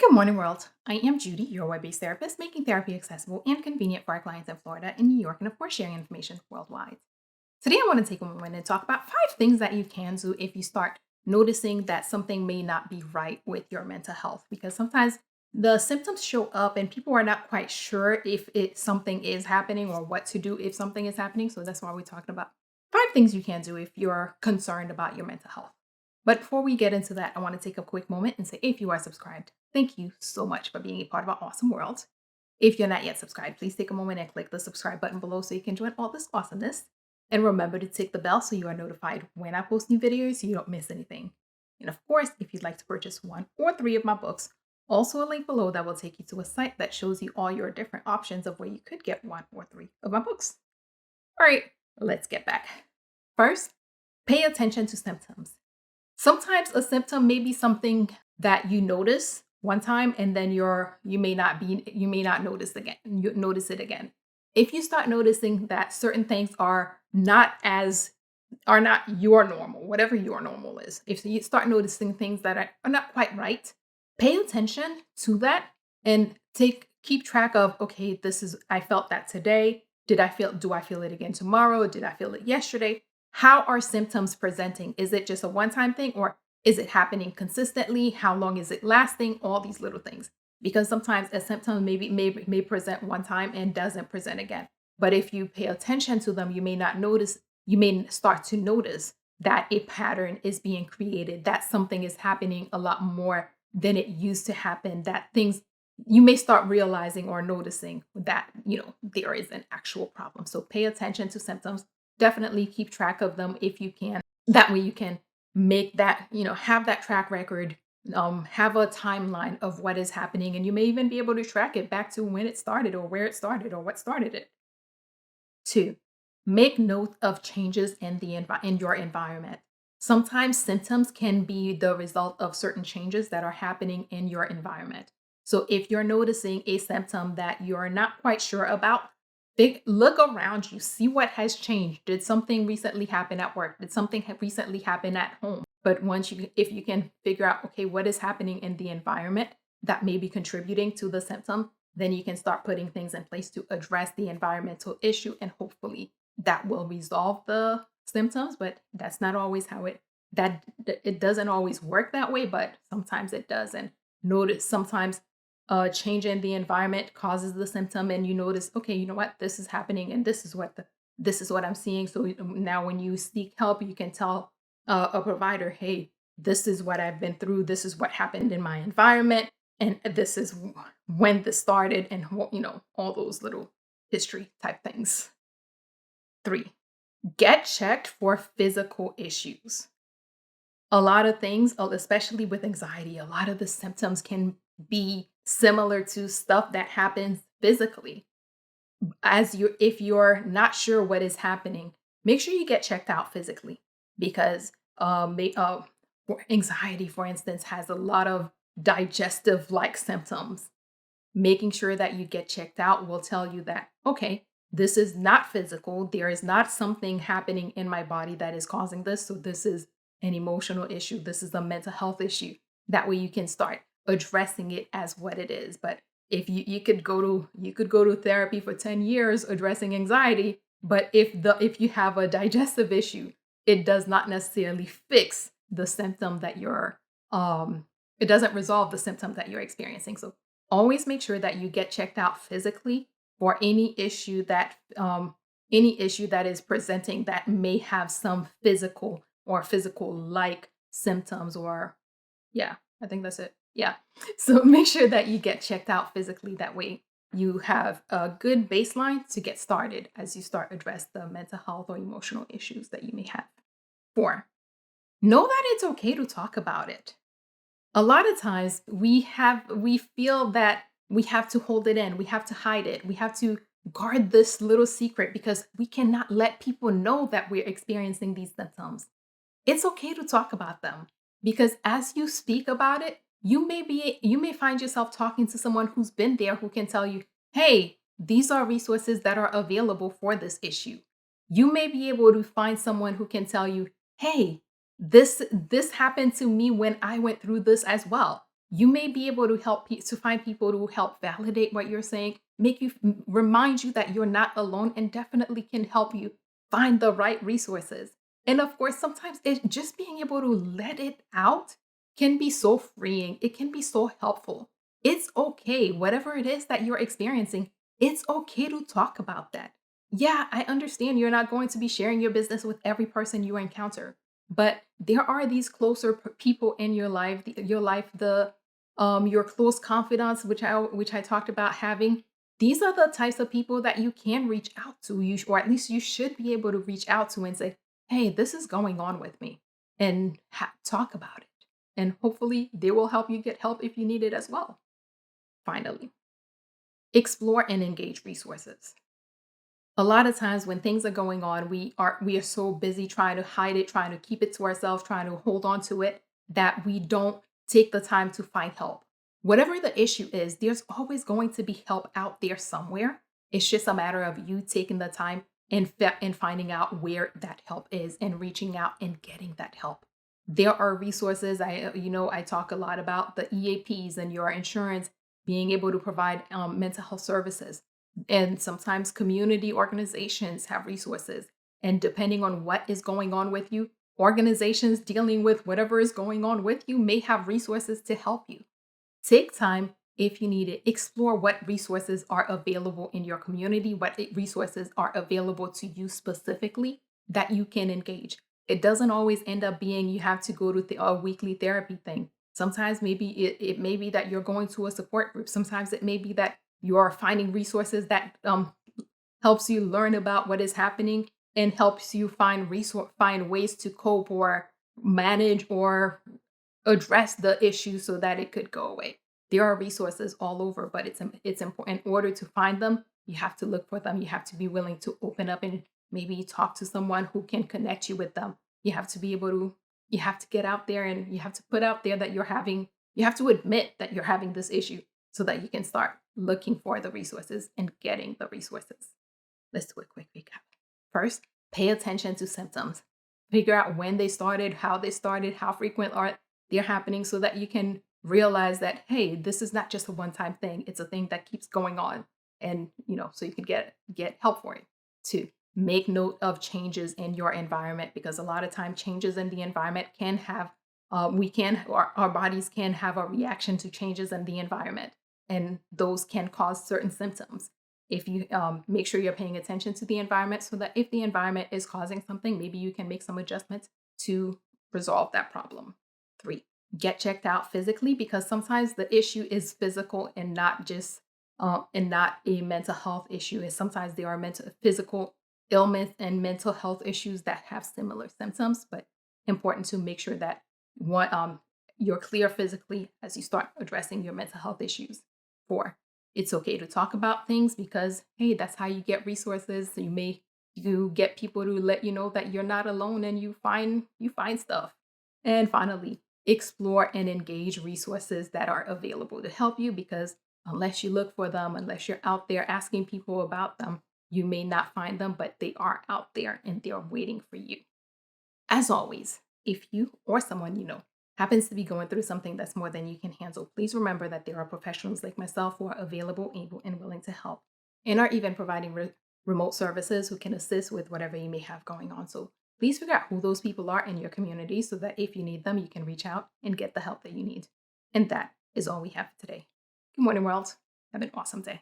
Good morning, world. I am Judy, your web based therapist, making therapy accessible and convenient for our clients in Florida, in New York, and of course, sharing information worldwide. Today, I want to take a moment and talk about 5 things that you can do if you start noticing that something may not be right with your mental health. Because sometimes the symptoms show up and people are not quite sure if something is happening or what to do if something is happening. So that's why we're talking about 5 things you can do if you're concerned about your mental health. But before we get into that, I want to take a quick moment and say if you are subscribed, thank you so much for being a part of our awesome world. If you're not yet subscribed, please take a moment and click the subscribe button below so you can join all this awesomeness. And remember to tick the bell so you are notified when I post new videos so you don't miss anything. And of course, if you'd like to purchase 1 or 3 of my books, also a link below that will take you to a site that shows you all your different options of where you could get 1 or 3 of my books. All right, let's get back. First, pay attention to symptoms. Sometimes a symptom may be something that you notice one time and then you may not notice it again. If you start noticing that certain things are not your normal, whatever your normal is. If you start noticing things that are not quite right, pay attention to that and keep track of, okay, I felt that today. Do I feel it again tomorrow? Did I feel it yesterday? How are symptoms presenting? Is it just a one-time thing or is it happening consistently? How long is it lasting? All these little things. Because sometimes a symptom may present one time and doesn't present again. But if you pay attention to them, you may start to notice that a pattern is being created, that something is happening a lot more than it used to happen, that things you may start realizing or noticing that, there is an actual problem. So pay attention to symptoms. Definitely keep track of them if you can. That way you can make that, have that track record, have a timeline of what is happening. And you may even be able to track it back to when it started or where it started or what started it. 2, make note of changes in your environment. Sometimes symptoms can be the result of certain changes that are happening in your environment. So if you're noticing a symptom that you're not quite sure about, look around you, see what has changed. Did something recently happen at work? Did something recently happen at home? But if you can figure out, okay, what is happening in the environment that may be contributing to the symptom, then you can start putting things in place to address the environmental issue, and hopefully that will resolve the symptoms. But that's not always it doesn't always work that way, but sometimes it does. And notice sometimes a change in the environment causes the symptom, and you notice, okay, you know what, this is happening, and this is what I'm seeing. So now when you seek help, you can tell a provider, hey, this is what I've been through, this is what happened in my environment, and this is when this started, and all those little history type things. 3, get checked for physical issues. A lot of things, especially with anxiety, a lot of the symptoms can be similar to stuff that happens physically. If you're not sure what is happening, make sure you get checked out physically, because anxiety, for instance, has a lot of digestive like symptoms. Making sure that you get checked out will tell you that, okay, this is not physical. There is not something happening in my body that is causing this. So this is an emotional issue. This is a mental health issue. That way you can start addressing it as what it is. But if you could go to therapy for 10 years addressing anxiety, but if you have a digestive issue, it does not necessarily fix the symptom that it doesn't resolve the symptom that you're experiencing. So always make sure that you get checked out physically for any issue that is presenting that may have some physical like symptoms. Or yeah, I think that's it. Yeah. So make sure that you get checked out physically. That way you have a good baseline to get started as you start address the mental health or emotional issues that you may have. 4, know that it's okay to talk about it. A lot of times we feel that we have to hold it in, we have to hide it, we have to guard this little secret because we cannot let people know that we're experiencing these symptoms. It's okay to talk about them, because as you speak about it, you may find yourself talking to someone who's been there, who can tell you, hey, these are resources that are available for this issue. You may be able to find someone who can tell you, hey, this happened to me when I went through this as well. You may be able to to find people to help validate what you're saying, make you remind you that you're not alone, and definitely can help you find the right resources. And of course, sometimes it just being able to let it out can be so freeing. It can be so helpful. It's okay, whatever it is that you're experiencing, it's okay to talk about that. Yeah, I understand you're not going to be sharing your business with every person you encounter, but there are these closer people in your life, the your close confidants, which I talked about having. These are the types of people that you can reach out to, or at least you should be able to reach out to and say, "Hey, this is going on with me," and talk about it. And hopefully, they will help you get help if you need it as well. Finally, explore and engage resources. A lot of times when things are going on, we are so busy trying to hide it, trying to keep it to ourselves, trying to hold on to it, that we don't take the time to find help. Whatever the issue is, there's always going to be help out there somewhere. It's just a matter of you taking the time and finding out where that help is and reaching out and getting that help. There are resources. I talk a lot about the EAPs and your insurance being able to provide mental health services, and sometimes community organizations have resources. And depending on what is going on with you, organizations dealing with whatever is going on with you may have resources to help you. Take time if you need it. Explore what resources are available in your community, what resources are available to you specifically that you can engage. It doesn't always end up being you have to go to a weekly therapy thing. Sometimes maybe it may be that you're going to a support group. Sometimes it may be that you are finding resources that helps you learn about what is happening and helps you find ways to cope or manage or address the issue so that it could go away. There are resources all over, but it's important. In order to find them, you have to look for them. You have to be willing to open up and maybe talk to someone who can connect you with them. You have to be able to you have to get out there, and you have to put out there that you have to admit that you're having this issue so that you can start looking for the resources and getting the resources. Let's do a quick recap. First, pay attention to symptoms. Figure out when they started, how frequent are they're happening, so that you can realize that, hey, this is not just a one-time thing. It's a thing that keeps going on. And so you can get help for it. Two, make note of changes in your environment, because a lot of time changes in the environment can have our bodies can have a reaction to changes in the environment, and those can cause certain symptoms. If you make sure you're paying attention to the environment, so that if the environment is causing something, maybe you can make some adjustments to resolve that problem. Three, get checked out physically, because sometimes the issue is physical and not just and not a mental health issue. And sometimes there are physical illness and mental health issues that have similar symptoms, but important to make sure that you're clear physically as you start addressing your mental health issues. Four, it's okay to talk about things, because hey, that's how you get resources. You get people to let you know that you're not alone, and you find stuff. And finally, explore and engage resources that are available to help you, because unless you look for them, unless you're out there asking people about them, you may not find them, but they are out there and they're waiting for you. As always, if you or someone you know happens to be going through something that's more than you can handle, please remember that there are professionals like myself who are available, able, and willing to help, and are even providing remote services who can assist with whatever you may have going on. So please figure out who those people are in your community, so that if you need them, you can reach out and get the help that you need. And that is all we have for today. Good morning, world. Have an awesome day.